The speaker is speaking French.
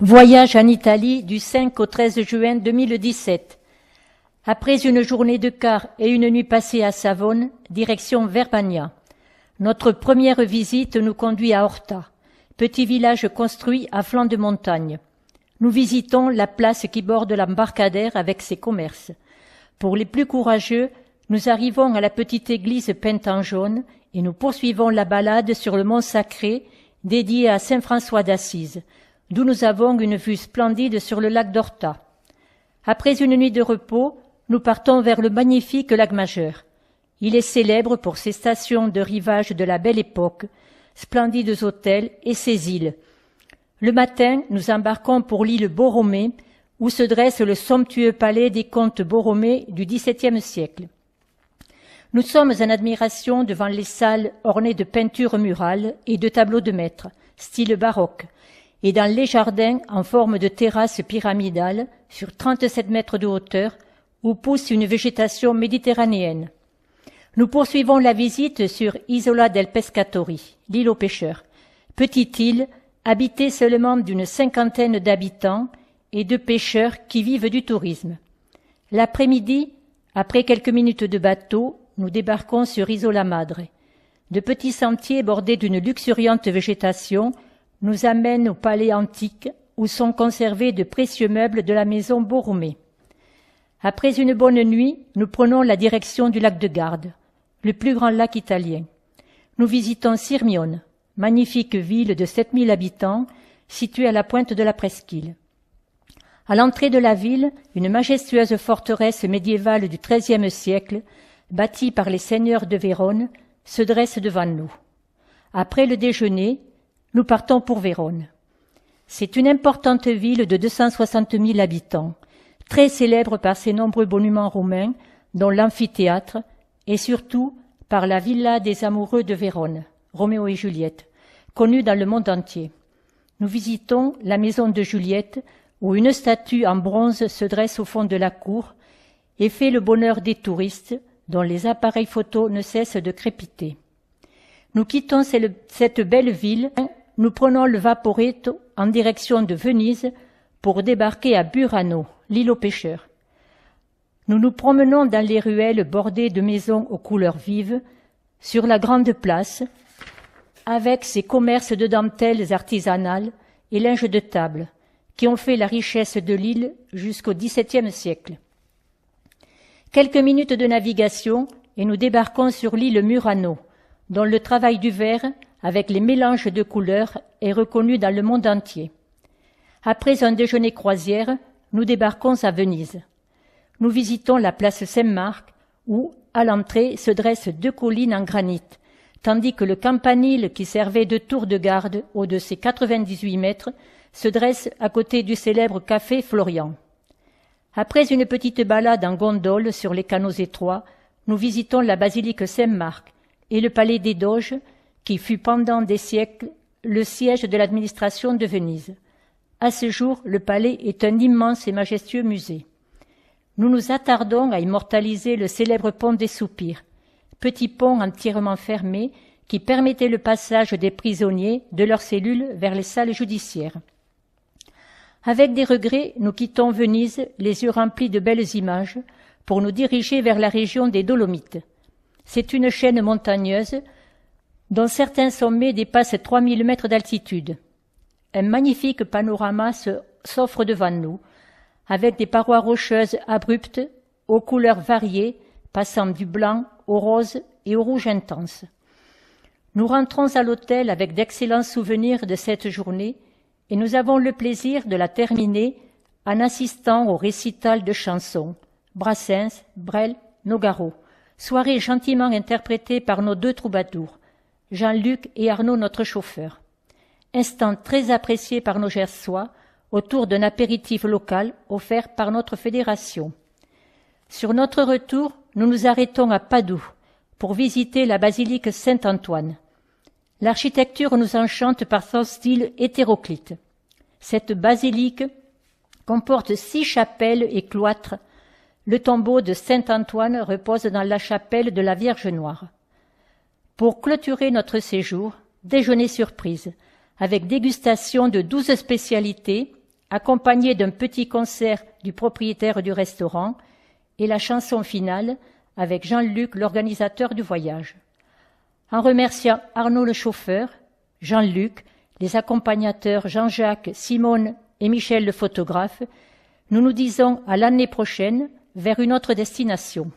Voyage en Italie du 5 au 13 juin 2017. Après une journée de car et une nuit passée à Savone, direction Verbania. Notre première visite nous conduit à Orta, petit village construit à flanc de montagne. Nous visitons la place qui borde l'embarcadère avec ses commerces. Pour les plus courageux, nous arrivons à la petite église peinte en jaune et nous poursuivons la balade sur le mont Sacré, dédié à Saint François d'Assise, d'où nous avons une vue splendide sur le lac d'Orta. Après une nuit de repos, nous partons vers le magnifique lac Majeur. Il est célèbre pour ses stations de rivage de la Belle Époque, splendides hôtels et ses îles. Le matin, nous embarquons pour l'île Borromée, où se dresse le somptueux palais des comtes Borromée du XVIIe siècle. Nous sommes en admiration devant les salles ornées de peintures murales et de tableaux de maître, style baroque, et dans les jardins en forme de terrasses pyramidales sur 37 mètres de hauteur, où pousse une végétation méditerranéenne. Nous poursuivons la visite sur Isola del Pescatori, l'île aux pêcheurs, petite île habitée seulement d'une cinquantaine d'habitants et de pêcheurs qui vivent du tourisme. L'après-midi, après quelques minutes de bateau, nous débarquons sur Isola Madre. De petits sentiers bordés d'une luxuriante végétation nous amènent au palais antique où sont conservés de précieux meubles de la maison Borromée. Après une bonne nuit, nous prenons la direction du lac de Garde, le plus grand lac italien. Nous visitons Sirmione, magnifique ville de 7000 habitants, située à la pointe de la presqu'île. À l'entrée de la ville, une majestueuse forteresse médiévale du XIIIe siècle, bâtie par les seigneurs de Vérone, se dresse devant nous. Après le déjeuner, nous partons pour Vérone. C'est une importante ville de 260 000 habitants, très célèbre par ses nombreux monuments romains, dont l'amphithéâtre, et surtout par la Villa des amoureux de Vérone, Roméo et Juliette, connue dans le monde entier. Nous visitons la maison de Juliette, où une statue en bronze se dresse au fond de la cour et fait le bonheur des touristes, dont les appareils photos ne cessent de crépiter. Nous quittons cette belle ville, nous prenons le Vaporetto en direction de Venise pour débarquer à Burano, l'île aux pêcheurs. Nous nous promenons dans les ruelles bordées de maisons aux couleurs vives, sur la grande place, avec ses commerces de dentelles artisanales et linge de table, qui ont fait la richesse de l'île jusqu'au XVIIe siècle. Quelques minutes de navigation et nous débarquons sur l'île Murano, dont le travail du verre, avec les mélanges de couleurs, est reconnu dans le monde entier. Après un déjeuner croisière, nous débarquons à Venise. Nous visitons la place Saint-Marc, où, à l'entrée, se dressent 2 collines en granit, tandis que le campanile qui servait de tour de garde, haut de ses 98 mètres, se dresse à côté du célèbre café Florian. Après une petite balade en gondole sur les canaux étroits, nous visitons la basilique Saint-Marc et le palais des Doges, qui fut pendant des siècles le siège de l'administration de Venise. À ce jour, le palais est un immense et majestueux musée. Nous nous attardons à immortaliser le célèbre pont des Soupirs, petit pont entièrement fermé qui permettait le passage des prisonniers de leurs cellules vers les salles judiciaires. Avec des regrets, nous quittons Venise, les yeux remplis de belles images, pour nous diriger vers la région des Dolomites. C'est une chaîne montagneuse dont certains sommets dépassent 3000 mètres d'altitude. Un magnifique panorama s'offre devant nous, avec des parois rocheuses abruptes, aux couleurs variées, passant du blanc au rose et au rouge intense. Nous rentrons à l'hôtel avec d'excellents souvenirs de cette journée et nous avons le plaisir de la terminer en assistant au récital de chansons, Brassens, Brel, Nogaro, soirée gentiment interprétée par nos 2 troubadours, Jean-Luc et Arnaud notre chauffeur. Instant très apprécié par nos Gersois, autour d'un apéritif local offert par notre fédération. Sur notre retour, nous nous arrêtons à Padoue pour visiter la basilique Saint-Antoine. L'architecture nous enchante par son style hétéroclite. Cette basilique comporte 6 chapelles et cloîtres. Le tombeau de Saint-Antoine repose dans la chapelle de la Vierge Noire. Pour clôturer notre séjour, déjeuner surprise, avec dégustation de 12 spécialités accompagné d'un petit concert du propriétaire du restaurant, et la chanson finale avec Jean-Luc, l'organisateur du voyage. En remerciant Arnaud le chauffeur, Jean-Luc, les accompagnateurs Jean-Jacques, Simone et Michel le photographe, nous nous disons à l'année prochaine vers une autre destination.